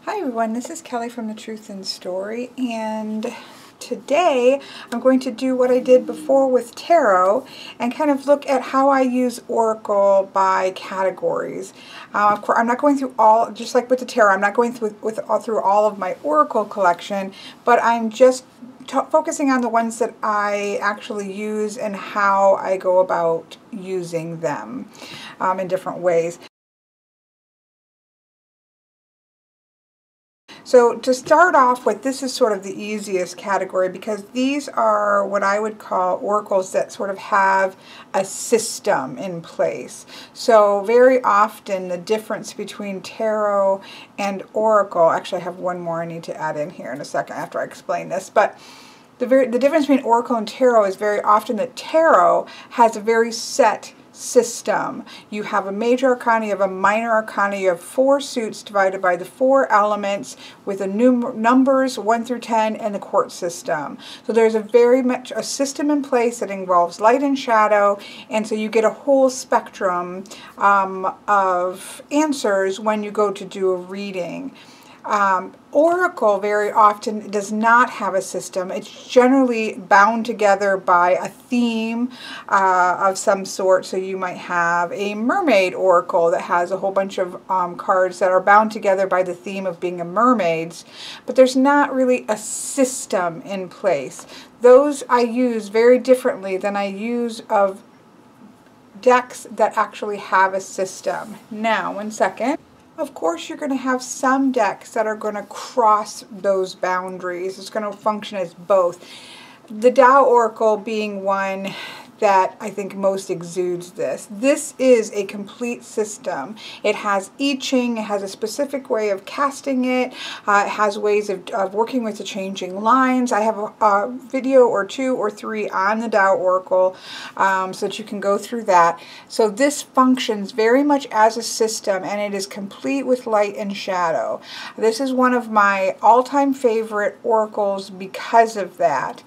Hi everyone, this is Kelly from The Truth in Story, and today I'm going to do what I did before with tarot and kind of look at how I use Oracle by categories. Of course, I'm not going through all, just like with the tarot, I'm not going through all of my Oracle collection, but I'm just focusing on the ones that I actually use and how I go about using them in different ways. So to start off with, this is sort of the easiest category because these are what I would call oracles that sort of have a system in place. So very often the difference between tarot and oracle, actually I have one more I need to add in here in a second after I explain this, but the difference between oracle and tarot is very often that tarot has a very set system. You have a major arcana, you have a minor arcana, you have 4 suits divided by the 4 elements with the numbers 1 through 10 and the quartz system. So there's a very much a system in place that involves light and shadow, and so you get a whole spectrum of answers when you go to do a reading. Oracle very often does not have a system. It's generally bound together by a theme of some sort. So you might have a mermaid oracle that has a whole bunch of cards that are bound together by the theme of being a mermaids, but there's not really a system in place. Those I use very differently than I use of decks that actually have a system. Now, one second. Of course, you're going to have some decks that are going to cross those boundaries. It's going to function as both. The Tao Oracle being one that I think most exudes this. This is a complete system. It has I Ching, it has a specific way of casting it, it has ways of working with the changing lines. I have a video or 2 or 3 on the Tao Oracle so that you can go through that. So this functions very much as a system, and it is complete with light and shadow. This is one of my all-time favorite oracles because of that.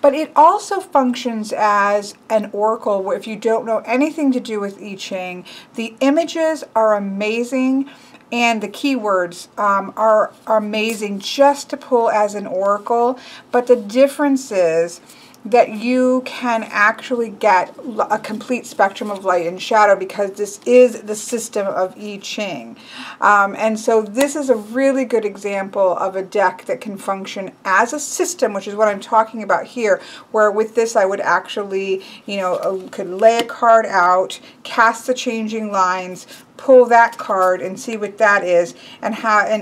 But it also functions as an oracle where if you don't know anything to do with I Ching, the images are amazing and the keywords are amazing just to pull as an oracle. But the difference is that you can actually get a complete spectrum of light and shadow because this is the system of I Ching. And so this is a really good example of a deck that can function as a system, which is what I'm talking about here, where with this I would actually, could lay a card out, cast the changing lines, pull that card and see what that is, and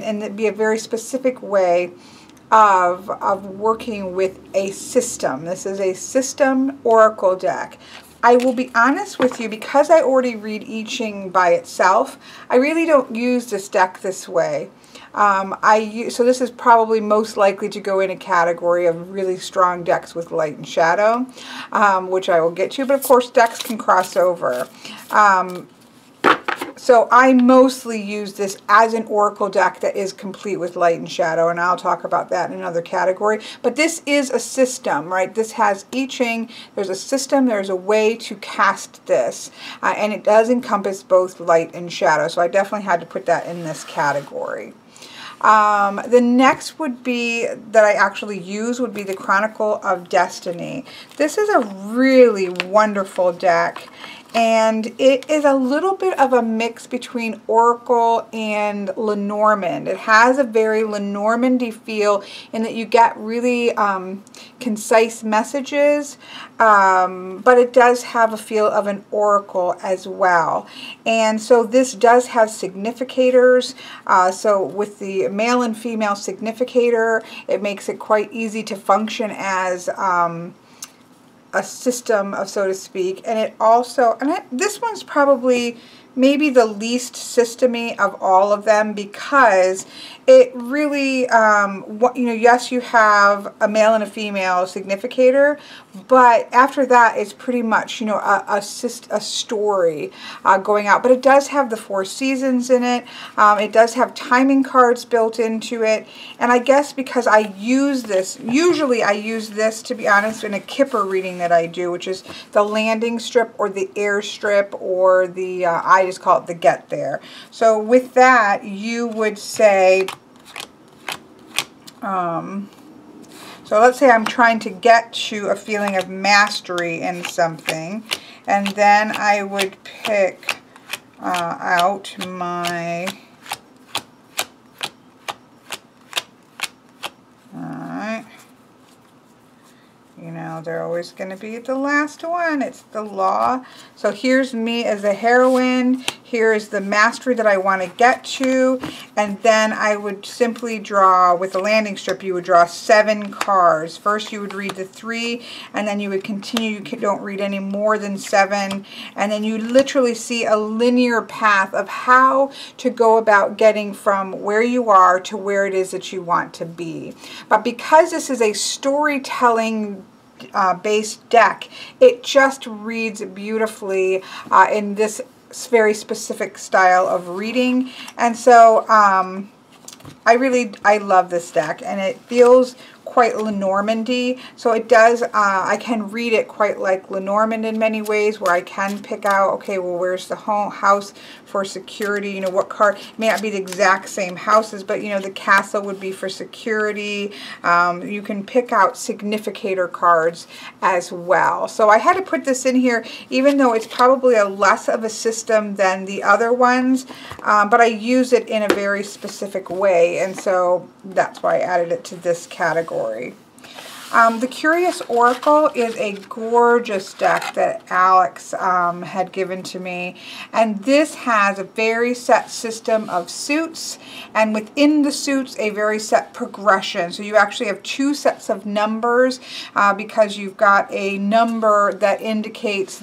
it'd be a very specific way of working with a system. This is a system oracle deck. I will be honest with you, because I already read I Ching by itself, I really don't use this deck this way. So this is probably most likely to go in a category of really strong decks with light and shadow, which I will get to, but of course decks can cross over. So I mostly use this as an oracle deck that is complete with light and shadow, and I'll talk about that in another category. But this is a system, right? This has I Ching, there's a system, there's a way to cast this, and it does encompass both light and shadow, so I definitely had to put that in this category. The next would be, that I actually use, would be the Chronicle of Destiny. This is a really wonderful deck, and it is a little bit of a mix between Oracle and Lenormand. It has a very Lenormand-y feel in that you get really concise messages, but it does have a feel of an Oracle as well. And so this does have significators. So with the male and female significator, it makes it quite easy to function as a system, so to speak. And it also, this one's probably maybe the least systemy of all of them, because it really, yes, you have a male and a female significator, but after that it's pretty much, a story going out. But it does have the 4 seasons in it. It does have timing cards built into it, and I guess because I use this, usually I use this, to be honest, in a Kipper reading that I do, which is the landing strip or the air strip, or the I just call it the get there. So with that, you would say So let's say I'm trying to get to a feeling of mastery in something, and then I would pick out my, alright, you know, they're always going to be the last one. It's the law. So here's me as a heroine. Here's the mastery that I want to get to. And then I would simply draw, with the landing strip, you would draw 7 cards. First you would read the 3, and then you would continue. You don't read any more than 7. And then you literally see a linear path of how to go about getting from where you are to where it is that you want to be. But because this is a storytelling based deck, it just reads beautifully in this very specific style of reading. And so I love this deck, and it feels quite Lenormand-y. So it does, I can read it quite like Lenormand in many ways, where I can pick out, okay, well, where's the house for security? You know, what card, it may not be the exact same houses, but you know, the castle would be for security. You can pick out significator cards as well. So I had to put this in here, even though it's probably a less of a system than the other ones, but I use it in a very specific way, and so that's why I added it to this category. The Curious Oracle is a gorgeous deck that Alex had given to me, and this has a very set system of suits, and within the suits a very set progression. So you actually have 2 sets of numbers because you've got a number that indicates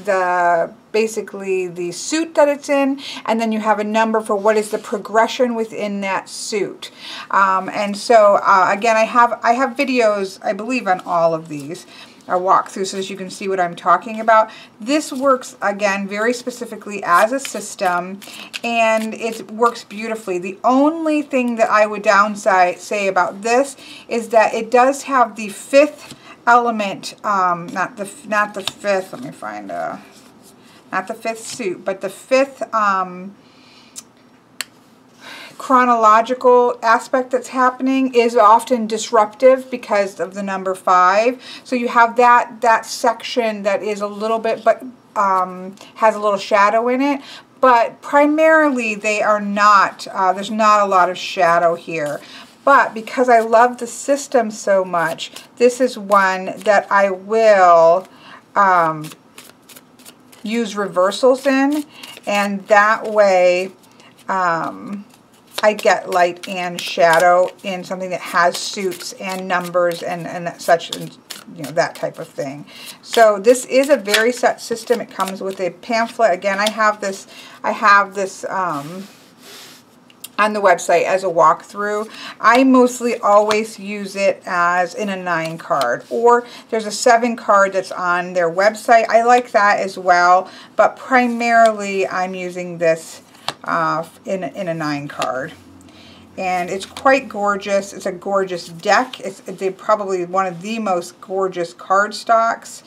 basically the suit that it's in, and then you have a number for what is the progression within that suit. And so again, I have videos, I believe, on all of these, a walkthrough, so that you can see what I'm talking about. This works, again, very specifically as a system, and it works beautifully. The only thing that I would say about this is that it does have the 5th element, not the 5th, let me find not the 5th suit, but the 5th chronological aspect that's happening is often disruptive because of the number 5. So you have that section that is a little bit, but has a little shadow in it. But primarily they are not, there's not a lot of shadow here. But because I love the system so much, this is one that I will use reversals in, and that way I get light and shadow in something that has suits and numbers and such, and you know, that type of thing. So this is a very set system. It comes with a pamphlet. Again, I have this on the website as a walkthrough. I mostly always use it as in a 9 card, or there's a 7 card that's on their website. I like that as well, but primarily I'm using this in a 9 card. And it's quite gorgeous. It's a gorgeous deck. It's probably one of the most gorgeous cardstocks,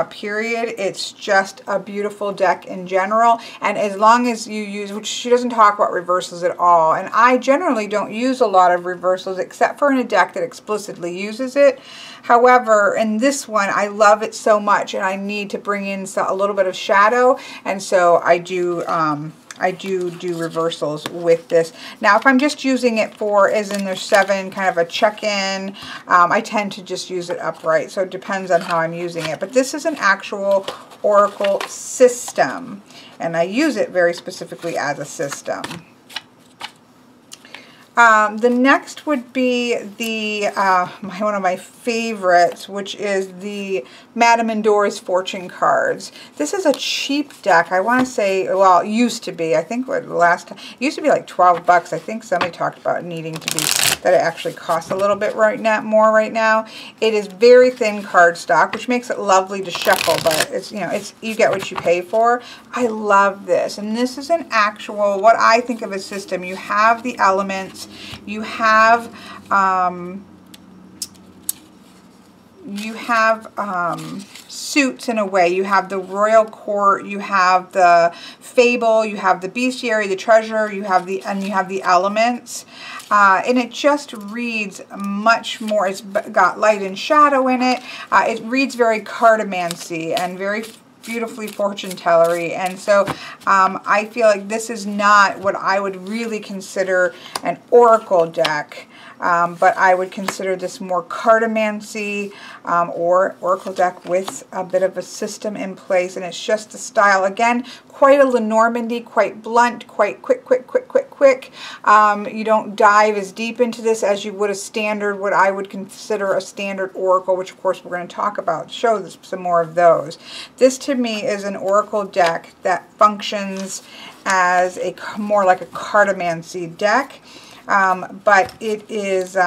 period. It's just a beautiful deck in general. And as long as you use, which she doesn't talk about reversals at all, and I generally don't use a lot of reversals except for in a deck that explicitly uses it. However, in this one, I love it so much, and I need to bring in a little bit of shadow, and so I do reversals with this. Now, if I'm just using it for, as in there's 7, kind of a check-in, I tend to just use it upright, so it depends on how I'm using it. But this is an actual Oracle system, and I use it very specifically as a system. The next would be the one of my favorites, which is the Madame Endor's Fortune cards. This is a cheap deck. I want to say, well, it used to be. I think what last time it used to be like 12 bucks. I think somebody talked about needing to be, that it actually costs a little bit more right now. It is very thin cardstock, which makes it lovely to shuffle, but it's, you know, you get what you pay for. I love this, and this is an actual, what I think of a system. You have the elements. You have you have suits in a way. You have the royal court, you have the fable, you have the bestiary, the treasure, you have the elements. And it just reads much more. It's got light and shadow in it. It reads very cartomancy and very beautifully fortune-tellery, and so I feel like this is not what I would really consider an oracle deck, but I would consider this more cartomancy or oracle deck with a bit of a system in place, and it's just the style. Again, quite a Lenormandy, quite blunt, quite quick. You don't dive as deep into this as you would a standard, what I would consider a standard oracle, which of course we're going to talk about, show this, some more of those. This to me is an oracle deck that functions as a more like a cartomancy deck, but it is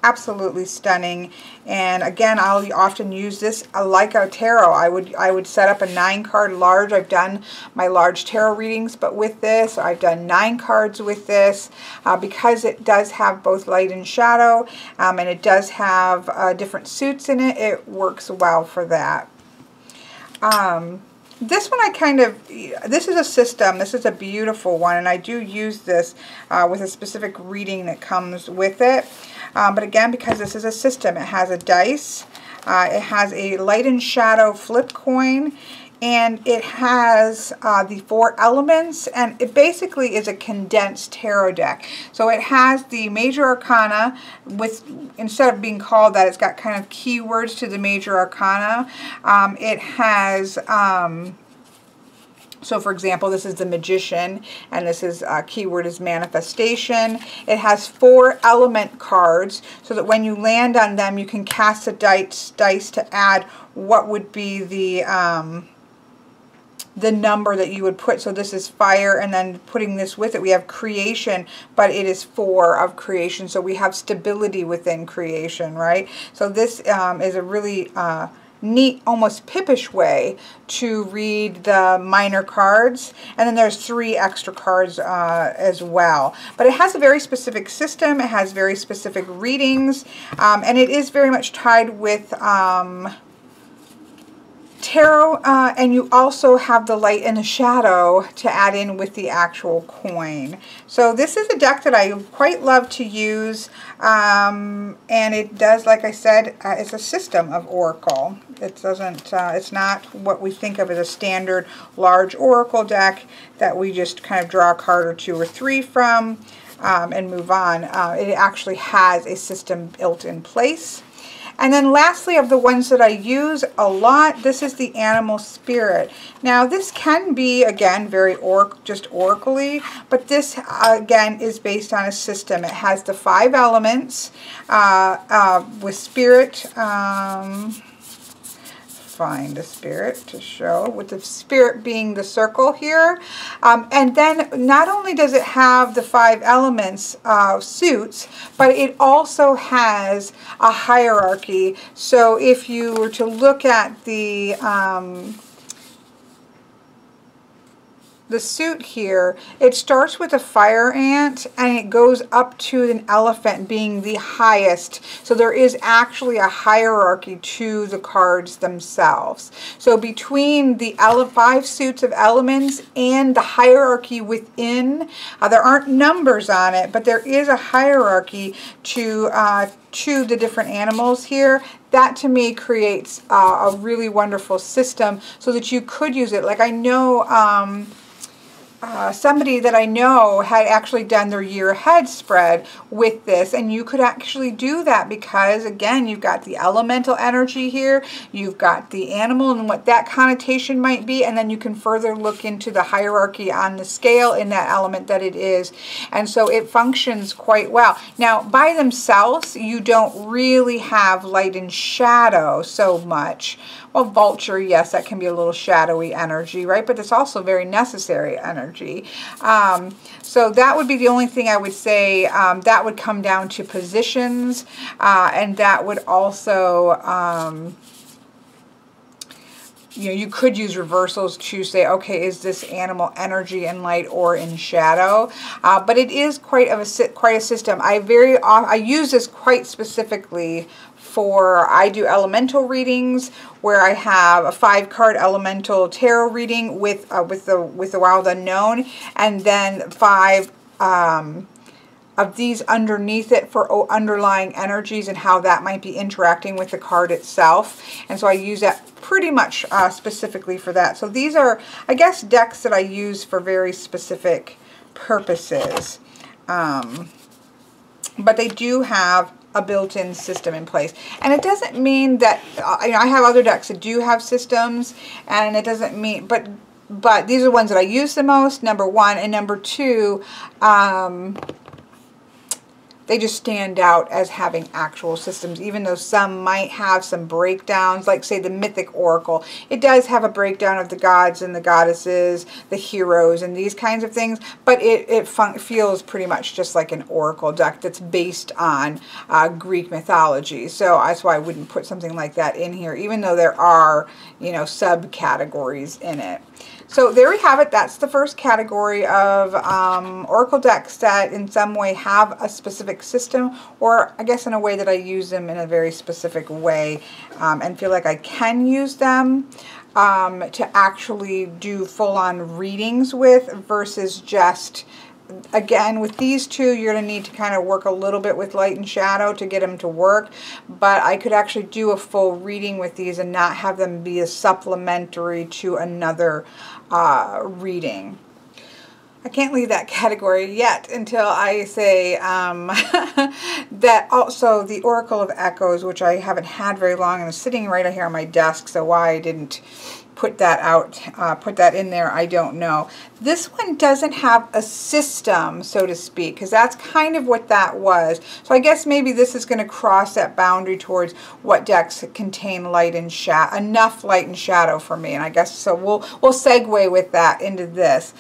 absolutely stunning. And again, I'll often use this like a tarot. I would set up a 9-card large. I've done my large tarot readings, but with this, I've done 9 cards with this because it does have both light and shadow, and it does have different suits in it. It works well for that. This one this is a system. This is a beautiful one, and I do use this with a specific reading that comes with it. But again, because this is a system, it has a dice, it has a light and shadow flip coin, and it has the 4 elements, and it basically is a condensed tarot deck. So it has the major arcana with, instead of being called that, it's got kind of keywords to the major arcana. It has so for example, this is the Magician, and this is keyword is manifestation. It has 4 element cards, so that when you land on them, you can cast a dice to add what would be the number that you would put. So this is fire, and then putting this with it, we have creation, but it is 4 of creation, so we have stability within creation, right? So this is a really neat, almost Pippish way to read the minor cards, and then there's 3 extra cards as well. But it has a very specific system, it has very specific readings, and it is very much tied with tarot, and you also have the light and the shadow to add in with the actual coin. So this is a deck that I quite love to use, and it does, like I said, it's a system of oracle. It doesn't, it's not what we think of as a standard large oracle deck that we just kind of draw a card or 2 or 3 from and move on. It actually has a system built in place. And then lastly, of the ones that I use a lot, this is the Animal Spirit. Now this can be, again, very just oracle-y, but this again is based on a system. It has the 5 elements with spirit. Find a spirit to show, with the spirit being the circle here. And then not only does it have the 5 elements suits, but it also has a hierarchy. So if you were to look at the suit here, it starts with a fire ant and it goes up to an elephant being the highest. So there is actually a hierarchy to the cards themselves. So between the 5 suits of elements and the hierarchy within, there aren't numbers on it, but there is a hierarchy to the different animals here. That to me creates a really wonderful system so that you could use it. Like I know somebody that I know had actually done their year ahead spread with this, and you could actually do that because, again, you've got the elemental energy here, you've got the animal and what that connotation might be, and then you can further look into the hierarchy on the scale in that element that it is, and so it functions quite well. Now, by themselves, you don't really have light and shadow so much. Well, vulture, yes, that can be a little shadowy energy, right? But it's also very necessary energy. So that would be the only thing I would say. That would come down to positions, and that would also you know, you could use reversals to say, okay, is this animal energy in light or in shadow? But it is quite a system. I use this quite specifically for, I do elemental readings where I have a 5-card elemental tarot reading with the Wild Unknown, and then 5 of these underneath it for underlying energies and how that might be interacting with the card itself. And so I use that pretty much specifically for that. So these are, I guess, decks that I use for very specific purposes. But they do have a built-in system in place. And it doesn't mean that, you know, I have other decks that do have systems, and it doesn't mean, but these are the ones that I use the most, number one. And number two, they just stand out as having actual systems, even though some might have some breakdowns, like say the Mythic Oracle. It does have a breakdown of the gods and the goddesses, the heroes, and these kinds of things, but it feels pretty much just like an oracle deck that's based on Greek mythology. So that's why I wouldn't put something like that in here, even though there are, you know, subcategories in it. So there we have it. That's the first category of oracle decks that in some way have a specific system, or I guess in a way that I use them in a very specific way and feel like I can use them to actually do full-on readings with, versus just, again, with these two, you're going to need to kind of work a little bit with light and shadow to get them to work. But I could actually do a full reading with these and not have them be a supplementary to another reading. I can't leave that category yet until I say that also the Oracle of Echoes, which I haven't had very long and is sitting right here on my desk, so why I didn't put that out, put that in there, I don't know. This one doesn't have a system, so to speak, because that's kind of what that was. So I guess maybe this is going to cross that boundary towards what decks contain light and shadow, enough light and shadow for me. And I guess so we'll segue with that into this.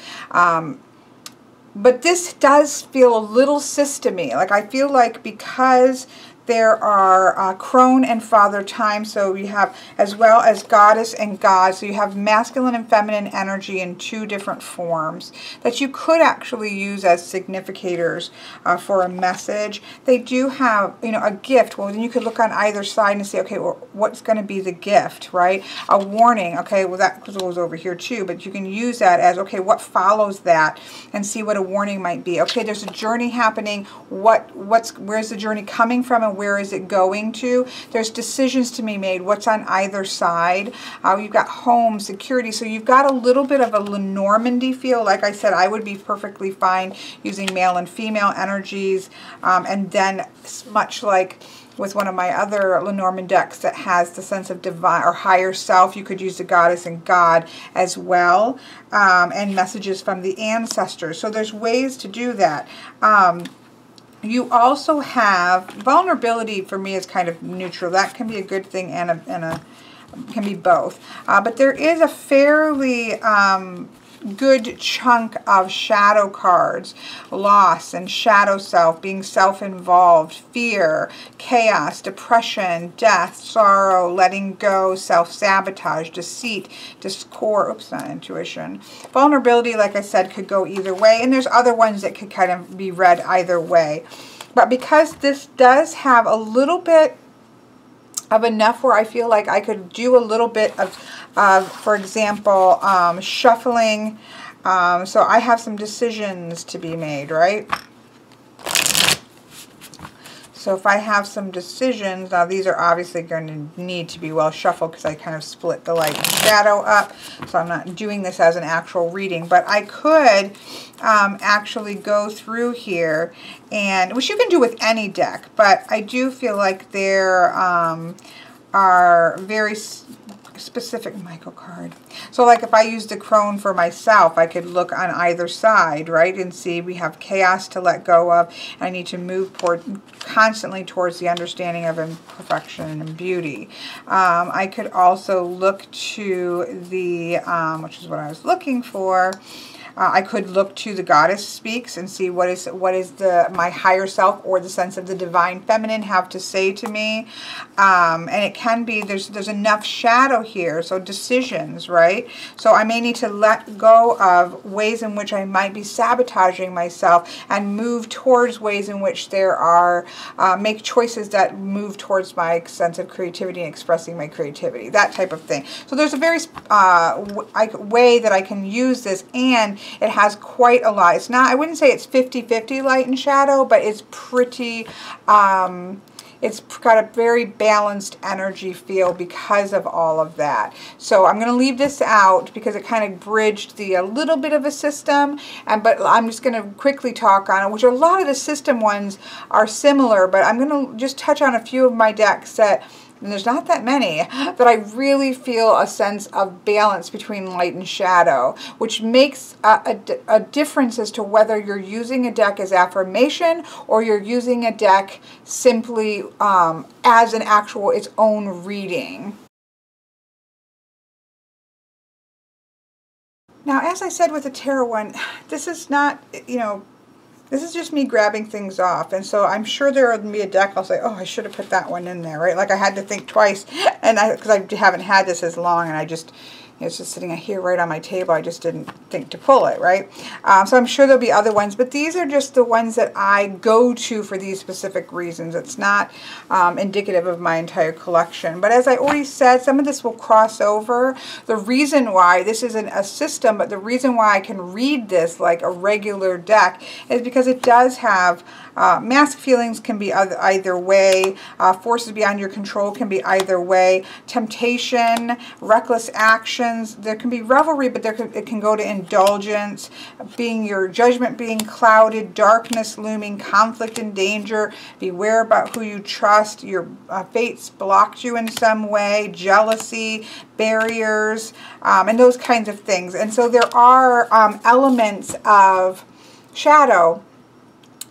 But this does feel a little systemy. Like I feel like because there are crone and father time, so you have, as well as goddess and god, so you have masculine and feminine energy in 2 different forms that you could actually use as significators for a message. They do have, you know, a gift. Well, then you could look on either side and say, okay, well, what's going to be the gift, right? A warning. Okay, well, that goes over here too, but you can use that as, okay, what follows that, and see what a warning might be. Okay, there's a journey happening. Where's the journey coming from, and where is it going to? There's decisions to be made. What's on either side? You've got home, security. So you've got a little bit of a Lenormand feel. Like I said, I would be perfectly fine using male and female energies. And then much like with one of my other Lenormand decks that has the sense of divine or higher self, you could use the goddess and god as well, and messages from the ancestors. So there's ways to do that. You also have vulnerability. For me is kind of neutral. That can be a good thing and can be both. But there is a fairly good chunk of shadow cards: loss and shadow self, being self-involved, fear, chaos, depression, death, sorrow, letting go, self-sabotage, deceit, discord, oops, not intuition. Vulnerability, like I said, could go either way, and there's other ones that could kind of be read either way. But because this does have a little bit of enough where I feel like I could do a little bit of for example, shuffling. So I have some decisions to be made, right? So if I have some decisions, now these are obviously going to need to be well shuffled because I kind of split the light and shadow up. So I'm not doing this as an actual reading, but I could actually go through here, and which you can do with any deck, but I do feel like there are very specific Michael card. So like if I used the crone for myself, I could look on either side, right, and see we have chaos to let go of, and I need to move constantly towards the understanding of imperfection and beauty. I could also look to the, which is what I was looking for, I could look to the Goddess Speaks and see what is my higher self or the sense of the divine feminine have to say to me. And it can be, there's enough shadow here, so decisions, right? So I may need to let go of ways in which I might be sabotaging myself and move towards ways in which there are, make choices that move towards my sense of creativity and expressing my creativity, that type of thing. So there's a very way that I can use this, and it has quite a lot. It's not, I wouldn't say it's 50-50 light and shadow, but it's pretty, it's got a very balanced energy feel because of all of that. So I'm going to leave this out because it kind of bridged a little bit of a system, but I'm just going to quickly talk on it, which a lot of the system ones are similar, but I'm going to just touch on a few of my decks that, and there's not that many, that I really feel a sense of balance between light and shadow, which makes a difference as to whether you're using a deck as affirmation or you're using a deck simply as an actual, its own reading. Now, as I said with the tarot one, this is not, this is just me grabbing things off. And so I'm sure there will be a deck I'll say, oh, I should have put that one in there, right? Like I had to think twice, and because I haven't had this as long, and I just, it's just sitting here right on my table. I just didn't think to pull it, right? So I'm sure there'll be other ones, but these are just the ones that I go to for these specific reasons. It's not indicative of my entire collection. But as I already said, some of this will cross over. The reason why this isn't a system, but the reason why I can read this like a regular deck is because it does have mask feelings can be either way. Forces beyond your control can be either way. Temptation, reckless actions. There can be revelry, but it can go to indulgence. Your judgment being clouded, darkness looming, conflict and danger. Beware about who you trust. Your fates blocked you in some way. Jealousy, barriers, and those kinds of things. And so there are elements of shadow.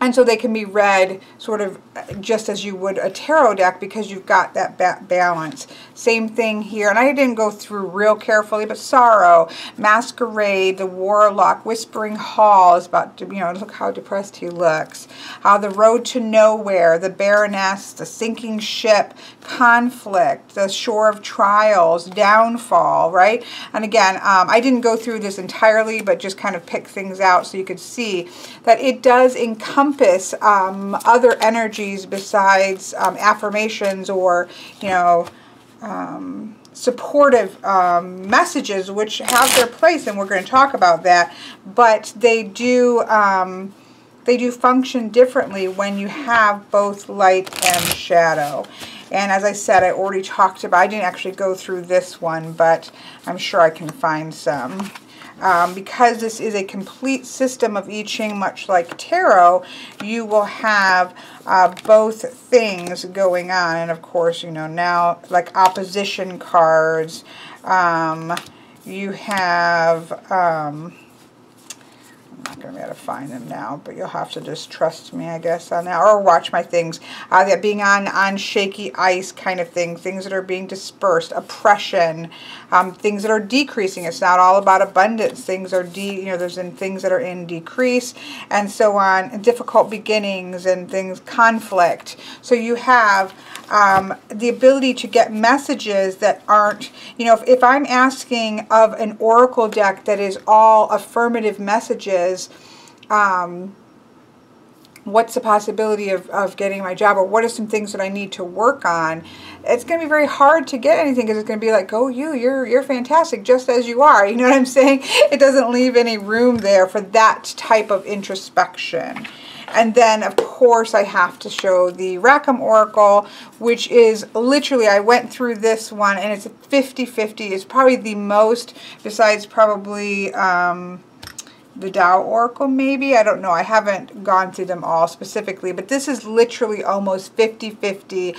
And so they can be read sort of just as you would a tarot deck because you've got that balance. Same thing here. And I didn't go through real carefully, but Sorrow, Masquerade, the Warlock, Whispering Halls, about, look how depressed he looks. The Road to Nowhere, the Baroness, the Sinking Ship, Conflict, the Shore of Trials, Downfall, right? And again, I didn't go through this entirely, but just kind of pick things out so you could see that it does encompass other energies besides affirmations or, supportive messages, which have their place, and we're going to talk about that. But they do function differently when you have both light and shadow. And as I said, I already talked about, I didn't actually go through this one, but I'm sure I can find some. Because this is a complete system of I Ching, much like tarot, you will have both things going on. And of course, now like opposition cards, you have, I'm not going to be able to find them now, but you'll have to just trust me, I guess, on that, or watch my things. That being on shaky ice kind of thing, things that are being dispersed, oppression, things that are decreasing. It's not all about abundance. Things are there's things that are in decrease, and so on. Difficult beginnings and things, conflict. So you have the ability to get messages that aren't, if I'm asking of an oracle deck that is all affirmative messages, what's the possibility of getting my job, or what are some things that I need to work on, it's going to be very hard to get anything because it's going to be like, oh, you're fantastic just as you are. You know what I'm saying? It doesn't leave any room there for that type of introspection. And then, of course, I have to show the Rackham Oracle, which is literally, I went through this one, and it's a 50-50. It's probably the most, besides probably the Tao Oracle, maybe. I don't know. I haven't gone through them all specifically, but this is literally almost 50-50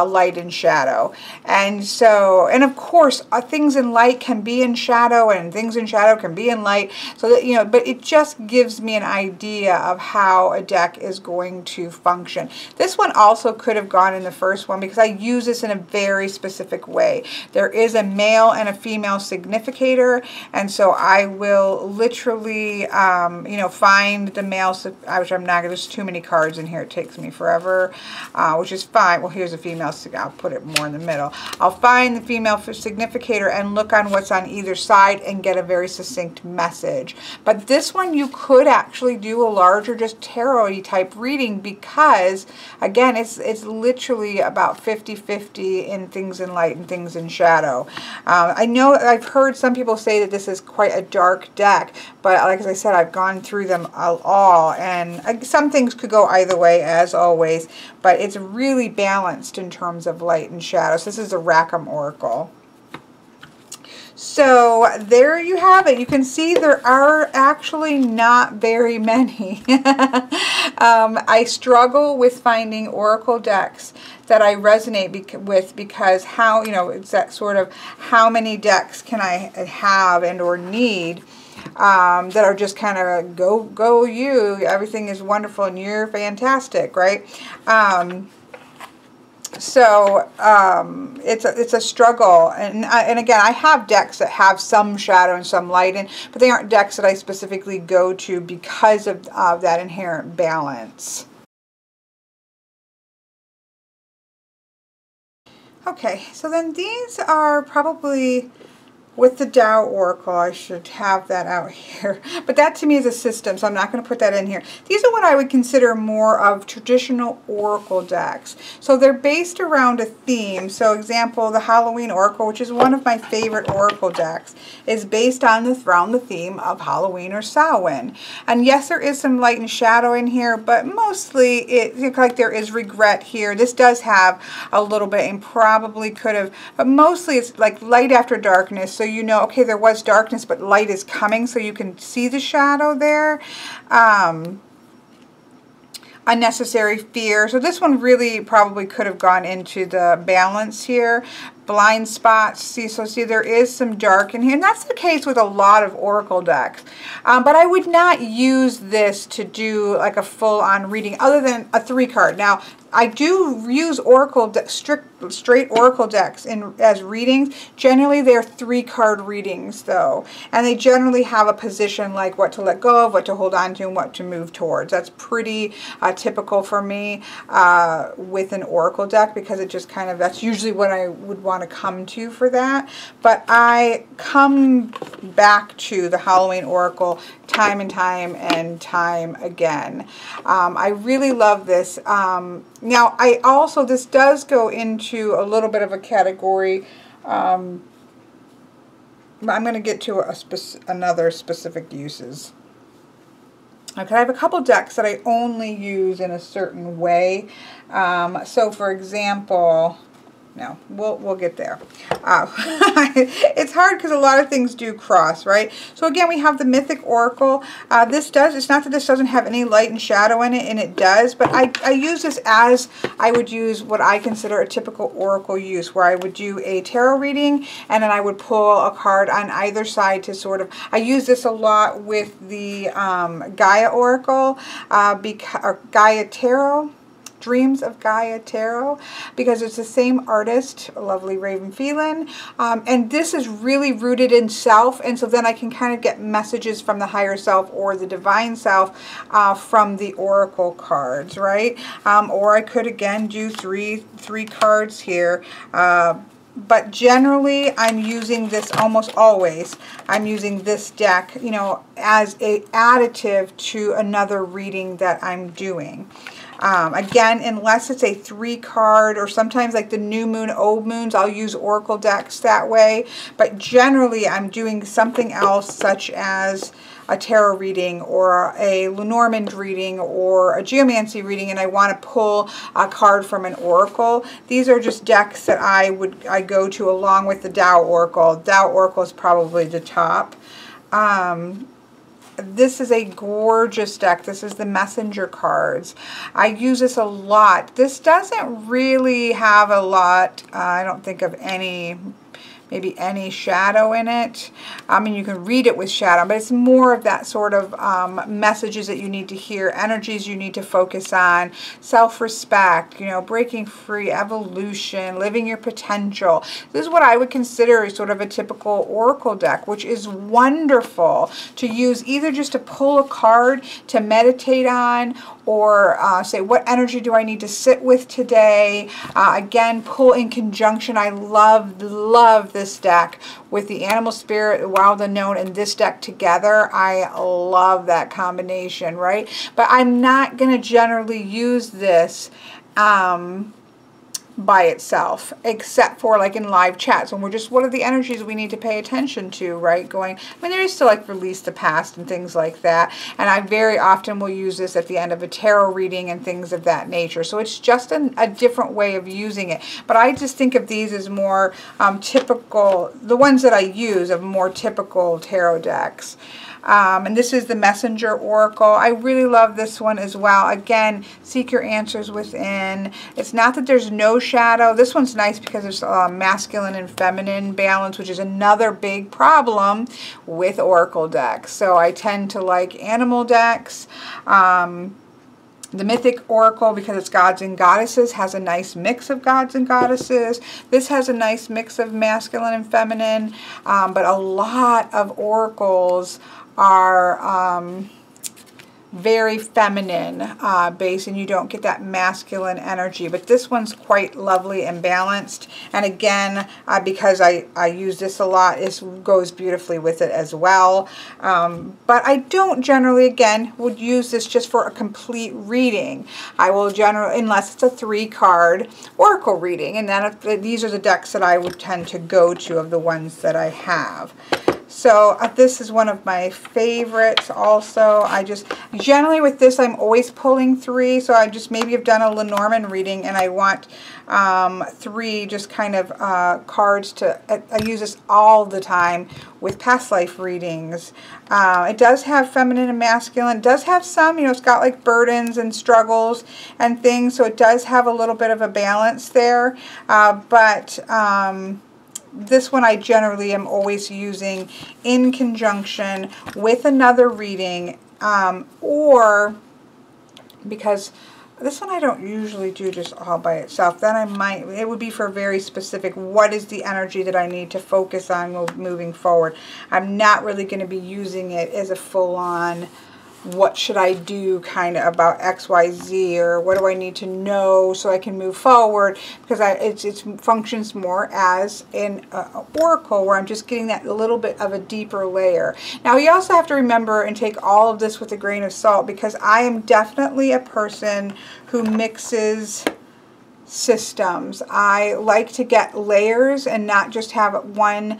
light and shadow. And so, and of course, things in light can be in shadow, and things in shadow can be in light. So that, but it just gives me an idea of how a deck is going to function. This one also could have gone in the first one because I use this in a very specific way. There is a male and a female significator, and so I will literally you know, find the male, which I'm not, there's too many cards in here, it takes me forever, which is fine. Well, here's a female, I'll put it more in the middle. I'll find the female significator and look on what's on either side and get a very succinct message. But this one you could actually do a larger, just tarot-y type reading, because again, it's literally about 50-50 in things in light and things in shadow. I know I've heard some people say that this is quite a dark deck, but like as I said, I've gone through them all, and some things could go either way, as always, but it's really balanced in terms of light and shadow. So this is a Rackham Oracle. So there you have it. You can see there are actually not very many. I struggle with finding oracle decks that I resonate with, because how, you know, it's that sort of how many decks can I have and or need that are just kind of go you, everything is wonderful and you're fantastic, right? So it's a struggle, and again, I have decks that have some shadow and some light in, but they aren't decks that I specifically go to because of that inherent balance. Okay, so then these are probably with the Tao Oracle. I should have that out here. But that to me is a system, so I'm not going to put that in here. These are what I would consider more of traditional Oracle decks. So they're based around a theme. So example, the Halloween Oracle, which is one of my favorite Oracle decks, is based on around the theme of Halloween or Samhain. And yes, there is some light and shadow in here, but mostly it's like there is regret here. This does have a little bit and probably could have, but mostly it's like light after darkness. So you know, okay, there was darkness, but light is coming, so you can see the shadow there. Unnecessary fear. So this one really probably could have gone into the balance here. Blind spots. See, there is some dark in here, and that's the case with a lot of Oracle decks. But I would not use this to do like a full-on reading, other than a 3-card. Now, I do use Oracle straight Oracle decks as readings. Generally, they're 3-card readings, though, and they generally have a position like what to let go of, what to hold on to, and what to move towards. That's pretty typical for me with an Oracle deck, because it just kind of, that's usually what I would want to come to for that. But I come back to the Halloween Oracle time and time again. I really love this. Now, this does go into a little bit of a category. I'm going to get to another specific uses. Okay, I have a couple decks that I only use in a certain way. So, for example, no, we'll get there. It's hard because a lot of things do cross, right? So again, we have the Mythic Oracle. It's not that this doesn't have any light and shadow in it, and it does, but I use this as I would use what I consider a typical Oracle use, where I would do a tarot reading, and then I would pull a card on either side to sort of, I use this a lot with the Gaia Oracle, or Gaia Tarot. Dreams of Gaia Tarot, because it's the same artist, a lovely Raven Phelan, and this is really rooted in self, and so then I can kind of get messages from the higher self or the divine self from the oracle cards, right? Or I could again do three cards here. But generally, I'm using this almost always. I'm using this deck, you know, as a additive to another reading that I'm doing. Again, unless it's a 3-card, or sometimes like the new moon, old moons, I'll use oracle decks that way. But generally, I'm doing something else, such as a tarot reading or a Lenormand reading or a geomancy reading, and I want to pull a card from an oracle. These are just decks that I go to along with the Tao Oracle. Tao Oracle is probably the top. This is a gorgeous deck. This is the Messenger cards. I use this a lot. This doesn't really have a lot, I don't think of any, maybe any shadow in it. I mean, you can read it with shadow, but it's more of that sort of messages that you need to hear, energies you need to focus on, self-respect, you know, breaking free, evolution, living your potential. This is what I would consider sort of a typical oracle deck, which is wonderful to use either just to pull a card to meditate on, or say, what energy do I need to sit with today? Again, pull in conjunction. I love this deck with the Animal Spirit, the Wild Unknown, and this deck together. I love that combination, right? But I'm not going to generally use this by itself, except for like in live chats when we're just, what are the energies we need to pay attention to, right? Going, I mean, there is still like release the past and things like that, and I very often will use this at the end of a tarot reading and things of that nature. So it's just a different way of using it, but I just think of these as more typical, the ones that I use of more typical tarot decks. And this is the Messenger Oracle. I really love this one as well. Again, seek your answers within. It's not that there's no shadow. This one's nice because there's masculine and feminine balance, which is another big problem with oracle decks. So I tend to like animal decks. The Mythic Oracle, because it's gods and goddesses, has a nice mix of gods and goddesses. This has a nice mix of masculine and feminine, but a lot of oracles are very feminine based, and you don't get that masculine energy. But this one's quite lovely and balanced. And again, because I use this a lot, it goes beautifully with it as well. But I don't generally, again, would use this just for a complete reading. I will generally, unless it's a 3-card oracle reading, and then these are the decks that I would tend to go to of the ones that I have. So this is one of my favorites also. I just, generally with this, I'm always pulling 3. So I just maybe have done a Lenormand reading and I want 3 just kind of cards to, I use this all the time with past life readings. It does have feminine and masculine. It does have some, you know, it's got like burdens and struggles and things. So it does have a little bit of a balance there. This one I generally am always using in conjunction with another reading, or because this one I don't usually do just all by itself. Then I might, it would be for very specific, what is the energy that I need to focus on moving forward. I'm not really going to be using it as a full-on, what should I do kind of about XYZ, or what do I need to know so I can move forward, because it functions more as an oracle where I'm just getting that little bit of a deeper layer. Now you also have to remember and take all of this with a grain of salt, because I am definitely a person who mixes systems. I like to get layers and not just have one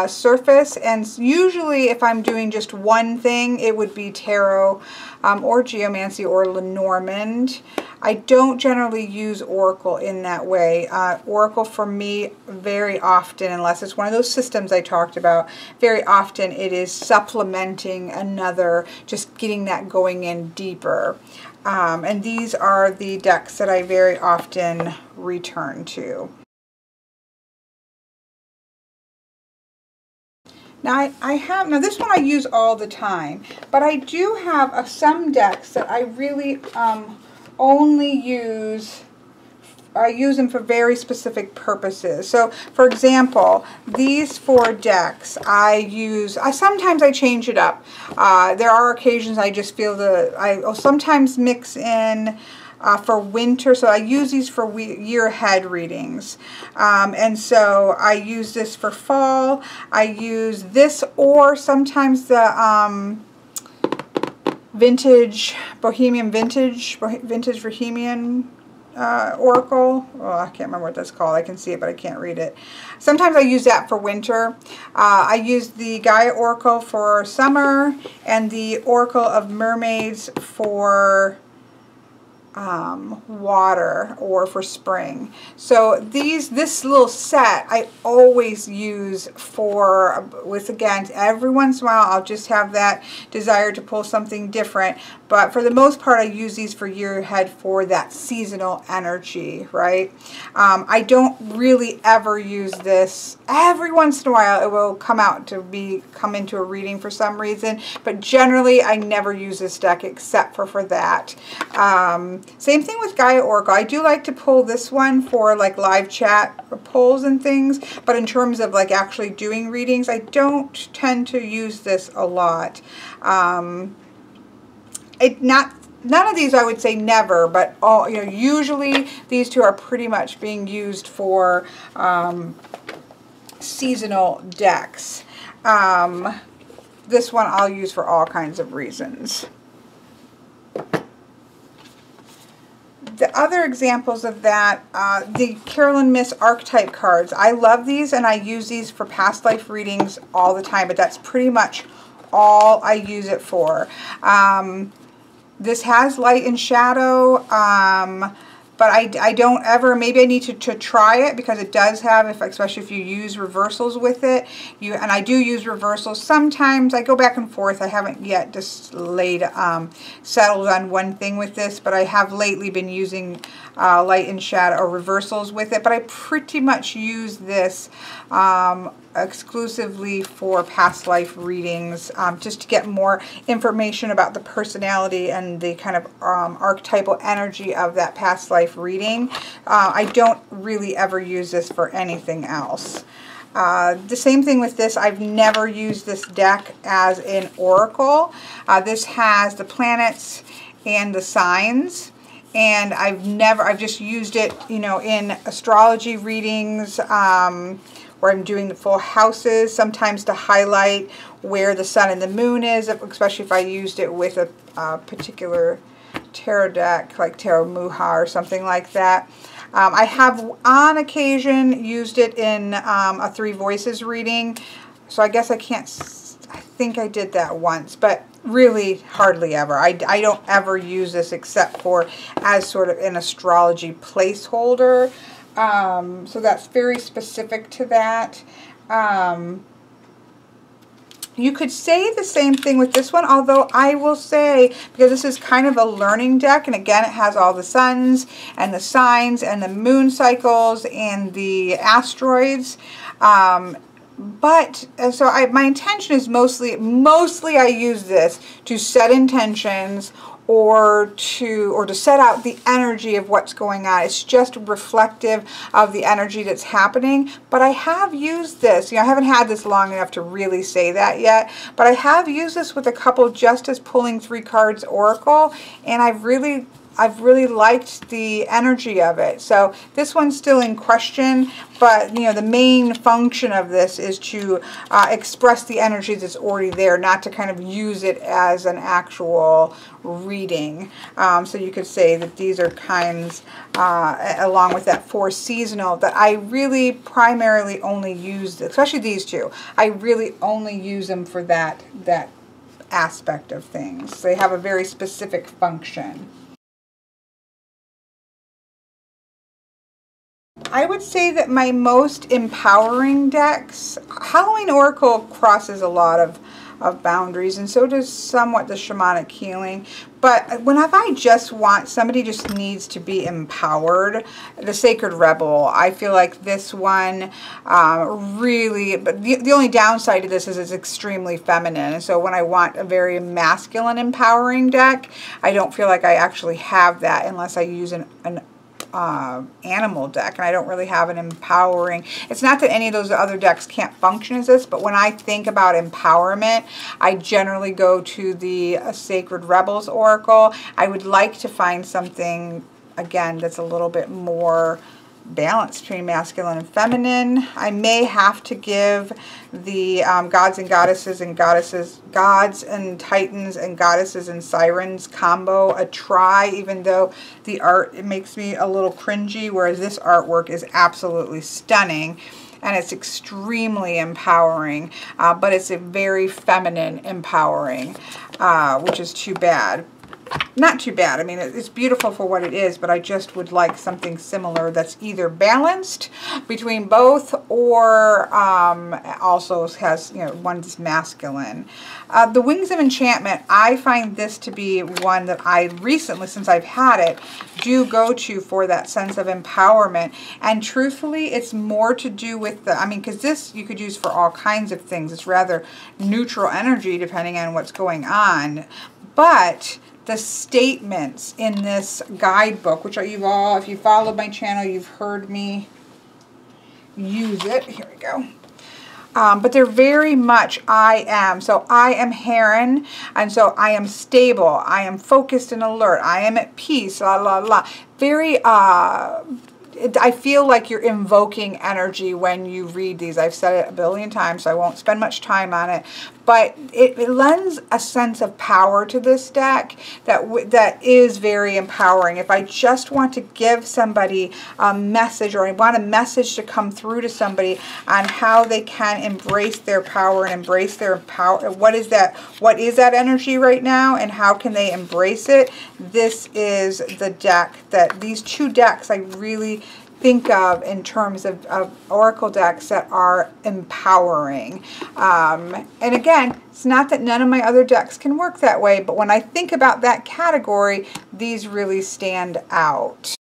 surface, and usually if I'm doing just one thing, it would be tarot or geomancy or Lenormand. I don't generally use oracle in that way. Oracle for me very often, unless it's one of those systems I talked about, very often it is supplementing another, just getting that going in deeper. And these are the decks that I very often return to. Now now this one I use all the time, but I do have some decks that I really only use. I use them for very specific purposes. So, for example, these 4 decks sometimes I change it up. There are occasions I just feel I'll sometimes mix in for winter. So I use these for year ahead readings. And so I use this for fall. I use this, or sometimes the vintage Bohemian Oracle. Oh, I can't remember what that's called. I can see it, but I can't read it. Sometimes I use that for winter. I use the Gaia Oracle for summer, and the Oracle of Mermaids for water or for spring. So this little set I always use for, with again, every once in a while I'll just have that desire to pull something different, but for the most part I use these for year ahead for that seasonal energy, right? I don't really ever use this. Every once in a while it will come into a reading for some reason, but generally I never use this deck except for that. Same thing with Gaia Oracle. I do like to pull this one for like live chat pulls and things, but in terms of like actually doing readings, I don't tend to use this a lot. None of these I would say never, but all, you know, usually these two are pretty much being used for seasonal decks. This one I'll use for all kinds of reasons. The other examples of that, the Carolyn Miss archetype cards. I love these and I use these for past life readings all the time, but that's pretty much all I use it for. This has light and shadow, but I don't ever, maybe I need to try it because it does have, especially if you use reversals with it, and I do use reversals sometimes. I go back and forth. I haven't yet just settled on one thing with this, but I have lately been using light and shadow or reversals with it, but I pretty much use this exclusively for past life readings, just to get more information about the personality and the kind of archetypal energy of that past life reading. I don't really ever use this for anything else. The same thing with this. I've never used this deck as an oracle. This has the planets and the signs, and I've just used it, you know, in astrology readings, where I'm doing the full houses, sometimes to highlight where the sun and the moon is, especially if I used it with a particular tarot deck, like Tarot Muha or something like that. I have on occasion used it in a Three Voices reading, so I guess I think I did that once, but really hardly ever. I don't ever use this except for as sort of an astrology placeholder. So that's very specific to that. You could say the same thing with this one, although I will say, because this is kind of a learning deck, and again, it has all the suns and the signs and the moon cycles and the asteroids. But so my intention is mostly I use this to set intentions or to set out the energy of what's going on. It's just reflective of the energy that's happening. But I have used this, you know, I haven't had this long enough to really say that yet, but I have used this with a couple just as pulling 3 cards oracle, and I've really liked the energy of it. So this one's still in question, but you know, the main function of this is to express the energy that's already there, not to kind of use it as an actual reading. So you could say that these are kinds, along with that 4 seasonal, that I really primarily only use, especially these two, I really only use them for that aspect of things. They have a very specific function. I would say that my most empowering decks, Halloween Oracle crosses a lot of boundaries, and so does somewhat the Shamanic Healing. But whenever I just want, somebody just needs to be empowered, the Sacred Rebel, I feel like this one really, but the only downside to this is it's extremely feminine. And so when I want a very masculine empowering deck, I don't feel like I actually have that unless I use an animal deck, and I don't really have an empowering. It's not that any of those other decks can't function as this, but when I think about empowerment, I generally go to the Sacred Rebels Oracle. I would like to find something, again, that's a little bit more balance between masculine and feminine. I may have to give the gods and goddesses and gods and titans and goddesses and sirens combo a try, even though the art, it makes me a little cringy, whereas this artwork is absolutely stunning and it's extremely empowering, but it's a very feminine empowering, which is too bad. not too bad. I mean, it's beautiful for what it is, but I just would like something similar that's either balanced between both or also has, you know, one's masculine. The Wings of Enchantment, I find this to be one that I recently, since I've had it, do go to for that sense of empowerment. And truthfully, it's more to do with the, I mean, because this you could use for all kinds of things. It's rather neutral energy depending on what's going on. But the statements in this guidebook, which you've all, if you followed my channel, you've heard me use it. Here we go. But they're very much I am. So I am Heron, and so I am stable. I am focused and alert. I am at peace. La la la. Very I feel like you're invoking energy when you read these. I've said it a billion times, so I won't spend much time on it. But it lends a sense of power to this deck that is very empowering. If I just want to give somebody a message, or I want a message to come through to somebody on how they can embrace their power and embrace their power, what is that energy right now, and how can they embrace it? This is the deck that, these two decks I really think of in terms of oracle decks that are empowering. And again, it's not that none of my other decks can work that way, but when I think about that category, these really stand out.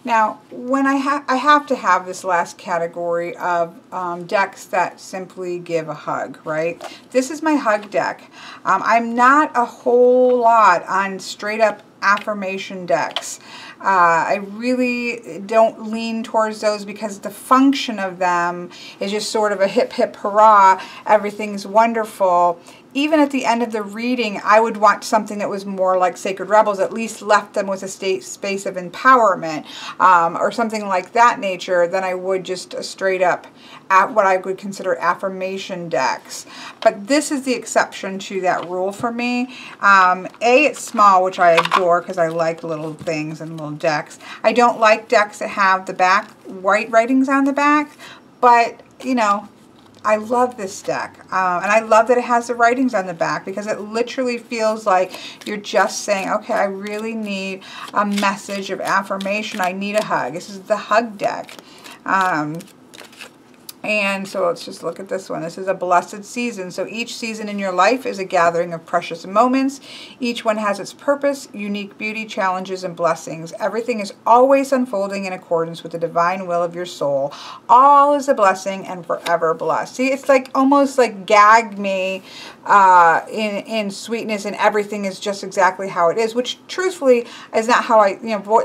Now, when I have to have this last category of decks that simply give a hug, right? This is my hug deck. I'm not a whole lot on straight up affirmation decks. I really don't lean towards those because the function of them is just sort of a hip hip hurrah, everything's wonderful. Even at the end of the reading, I would want something that was more like Sacred Rebels, at least left them with a space of empowerment, or something like that nature, than I would just a straight up what I would consider affirmation decks. But this is the exception to that rule for me. It's small, which I adore because I like little things and little decks. I don't like decks that have the back white writings on the back, but you know, I love this deck, and I love that it has the writings on the back, because it literally feels like you're just saying, okay, I really need a message of affirmation. I need a hug. This is the hug deck. And so let's just look at this one. This is a blessed season. So each season in your life is a gathering of precious moments. Each one has its purpose, unique beauty, challenges, and blessings. Everything is always unfolding in accordance with the divine will of your soul. All is a blessing and forever blessed. See, it's like almost like gag me in sweetness, and everything is just exactly how it is, which truthfully is not how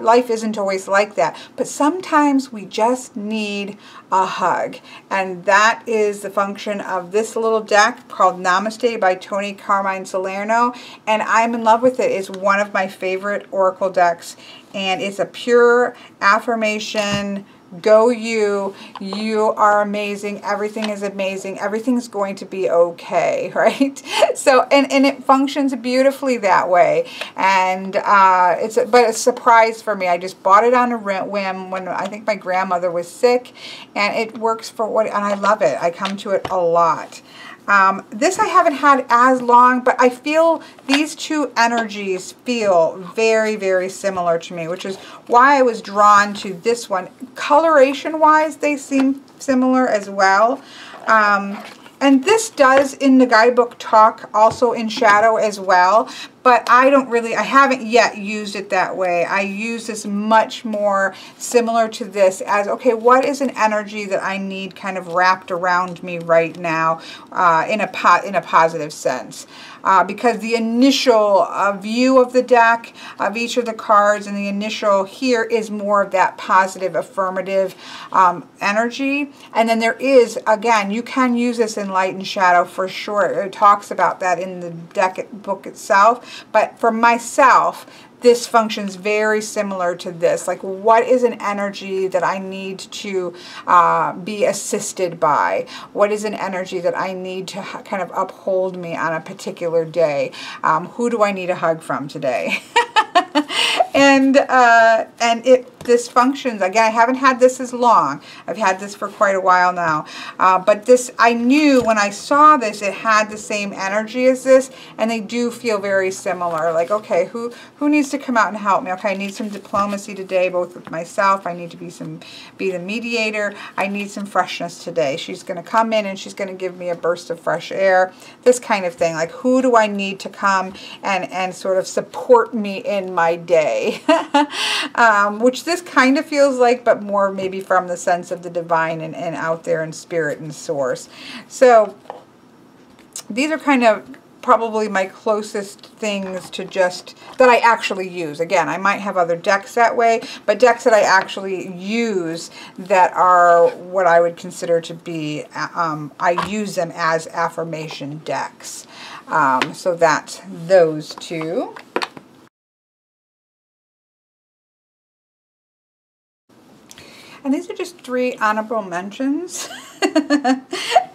life isn't always like that. But sometimes we just need a hug. And that is the function of this little deck called Namaste by Tony Carmine Salerno. And I'm in love with it. It's one of my favorite oracle decks. And it's a pure affirmation. Go you. You are amazing. Everything is amazing. Everything's going to be okay, right? So, and it functions beautifully that way. And but it's a surprise for me. I just bought it on a whim when I think my grandmother was sick, and it works for and I love it. I come to it a lot. This I haven't had as long, but I feel these two energies feel very, very similar to me, which is why I was drawn to this one. Coloration-wise, they seem similar as well. And this does, in the guidebook, talk also in shadow as well, but I haven't yet used it that way. I use this much more similar to this as, okay, what is an energy that I need kind of wrapped around me right now in a positive sense? Because the initial view of the deck, of each of the cards, and the initial here is more of that positive, affirmative energy. And then there is, again, you can use this in light and shadow for sure. It talks about that in the deck book itself. But for myself, this functions very similar to this. Like, what is an energy that I need to be assisted by? What is an energy that I need to kind of uphold me on a particular day? Who do I need a hug from today? And this functions. Again, I haven't had this as long. I've had this for quite a while now. But this, I knew when I saw this, it had the same energy as this, and they do feel very similar. Like, okay, who needs to come out and help me? Okay, I need some diplomacy today, both with myself. I need to be the mediator. I need some freshness today. She's going to come in and she's going to give me a burst of fresh air. This kind of thing. Like, who do I need to come and sort of support me in my day? Which this kind of feels like, but more maybe from the sense of the divine and out there in spirit and source. So these are kind of probably my closest things to just that I actually use. Again, I might have other decks that way, but decks that I actually use that are what I would consider to be, I use them as affirmation decks. So that's those two. And these are just 3 honorable mentions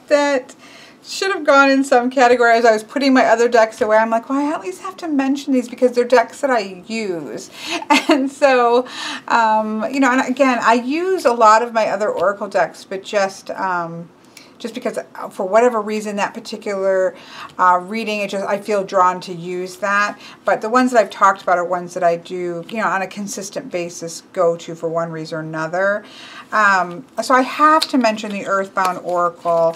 that should have gone in some category. As I was putting my other decks away, I'm like, well, I at least have to mention these because they're decks that I use. And so, you know, and again, I use a lot of my other Oracle decks, but just because for whatever reason that particular reading, I feel drawn to use that. But the ones that I've talked about are ones that I do, you know, on a consistent basis go to for one reason or another. So I have to mention the Earthbound Oracle,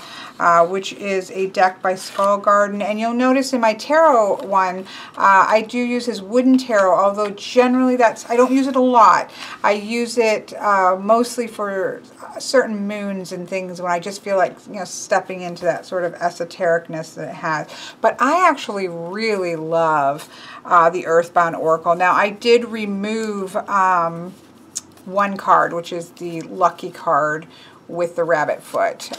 which is a deck by Skull Garden. And you'll notice in my tarot one, I do use his wooden tarot, although generally I don't use it a lot. I use it mostly for certain moons and things when I just feel like, you know, stepping into that sort of esotericness that it has. But I actually really love the Earthbound Oracle. Now, I did remove one card, which is the lucky card with the rabbit foot,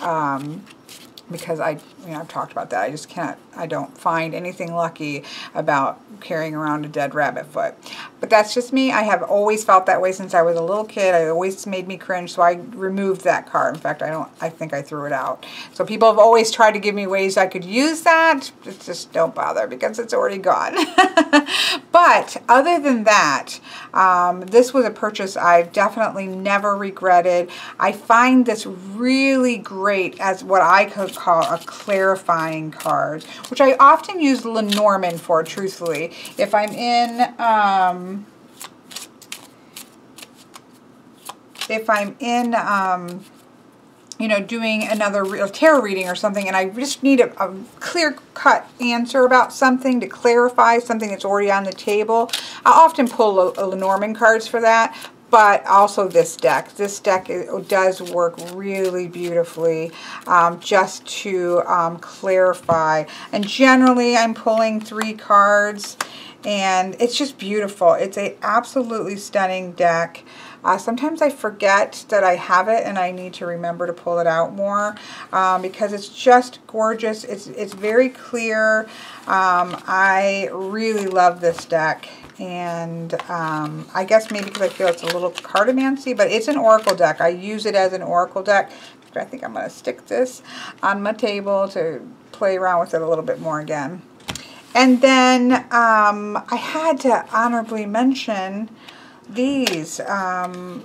because I've talked about that. I just can't, I don't find anything lucky about carrying around a dead rabbit foot. But that's just me. I have always felt that way since I was a little kid. It always made me cringe, so I removed that card. In fact, I think I threw it out. So people have always tried to give me ways I could use that. Just don't bother because it's already gone. But other than that, this was a purchase I've definitely never regretted. I find this really great as what I could call a clarifying card, which I often use Lenormand for, truthfully. If I'm in, you know, doing another tarot reading or something, and I just need a clear-cut answer about something to clarify something that's already on the table, I often pull Lenormand cards for that. But also this deck. This deck does work really beautifully just to clarify. And generally I'm pulling 3 cards and it's just beautiful. It's an absolutely stunning deck. Sometimes I forget that I have it and I need to remember to pull it out more because it's just gorgeous. It's very clear. I really love this deck. And I guess maybe because I feel it's a little cartomancy, but it's an Oracle deck. I use it as an Oracle deck. I think I'm going to stick this on my table to play around with it a little bit more again. And then I had to honorably mention these, kind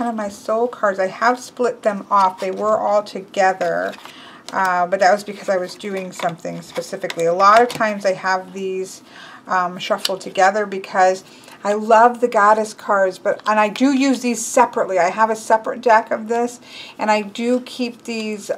of my soul cards. I have split them off. They were all together, but that was because I was doing something specifically. A lot of times I have these shuffled together because I love the goddess cards, and I do use these separately. I have a separate deck of this, and I do keep these.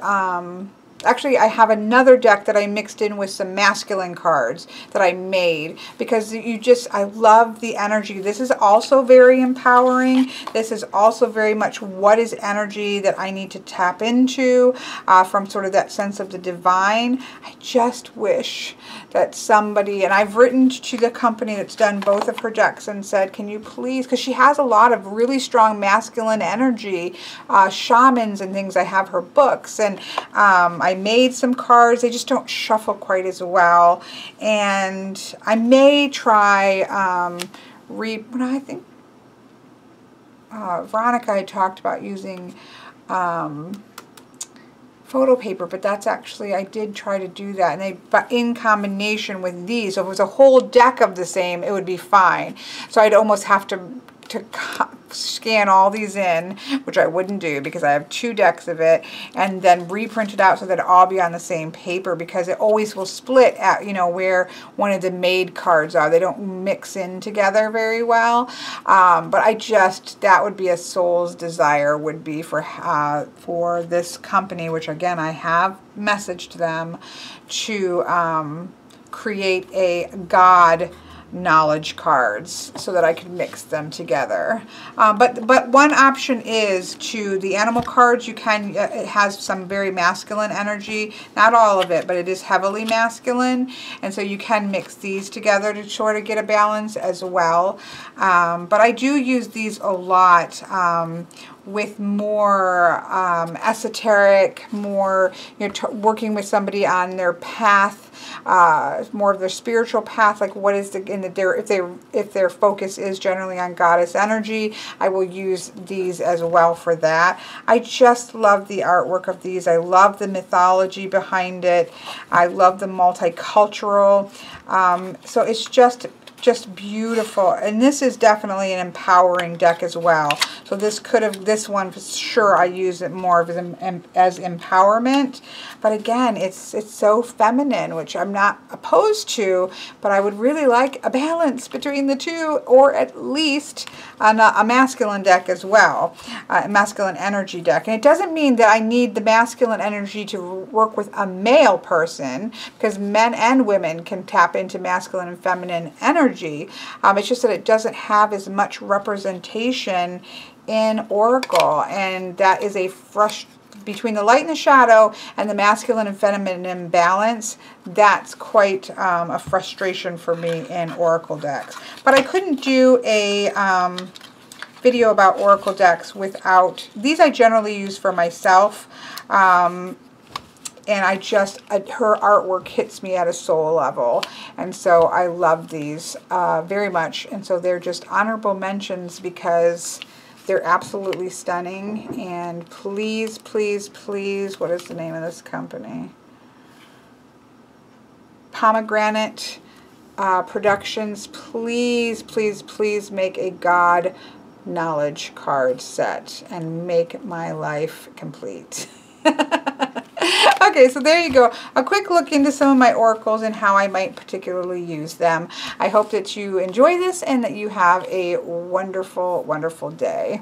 Actually, I have another deck that I mixed in with some masculine cards that I made because I love the energy. This is also very empowering. This is also very much what is energy that I need to tap into from sort of that sense of the divine. I just wish that somebody, and I've written to the company that's done both of her decks and said, can you please, because she has a lot of really strong masculine energy, shamans and things. I have her books, and I made some cards. They just don't shuffle quite as well. And I may try, I think Veronica had talked about using photo paper, but that's actually, I did try to do that, and but in combination with these, so if it was a whole deck of the same, it would be fine. So I'd almost have to scan all these in, which I wouldn't do because I have 2 decks of it, and then reprint it out so that it all be on the same paper, because it always will split at, you know, where one of the made cards are. They don't mix in together very well. But I just, that would be a soul's desire, would be for this company, which again I have messaged them, to create a God knowledge cards so that I could mix them together. But one option is to the animal cards. You can, it has some very masculine energy, not all of it, but it is heavily masculine, and so you can mix these together to sort of get a balance as well. But I do use these a lot with more esoteric, more, you know, working with somebody on their path, more of their spiritual path, like what is if their focus is generally on goddess energy, I will use these as well for that. I just love the artwork of these. I love the mythology behind it. I love the multicultural. So it's just beautiful, and this is definitely an empowering deck as well. So this one for sure I use it more as empowerment, but again, it's so feminine, which I'm not opposed to, but I would really like a balance between the two, or at least a masculine deck as well, a masculine energy deck. And it doesn't mean that I need the masculine energy to work with a male person, because men and women can tap into masculine and feminine energy. It's just that it doesn't have as much representation in Oracle, and that is a between the light and the shadow and the masculine and feminine balance. That's quite a frustration for me in Oracle decks. But I couldn't do a video about Oracle decks without these. I generally use for myself. And her artwork hits me at a soul level. And so I love these very much. And so they're just honorable mentions because they're absolutely stunning. And please, please, please, what is the name of this company? Pomegranate Productions. Please, please, please make a God knowledge card set and make my life complete. Okay, so there you go. A quick look into some of my oracles and how I might particularly use them. I hope that you enjoy this and that you have a wonderful, wonderful day.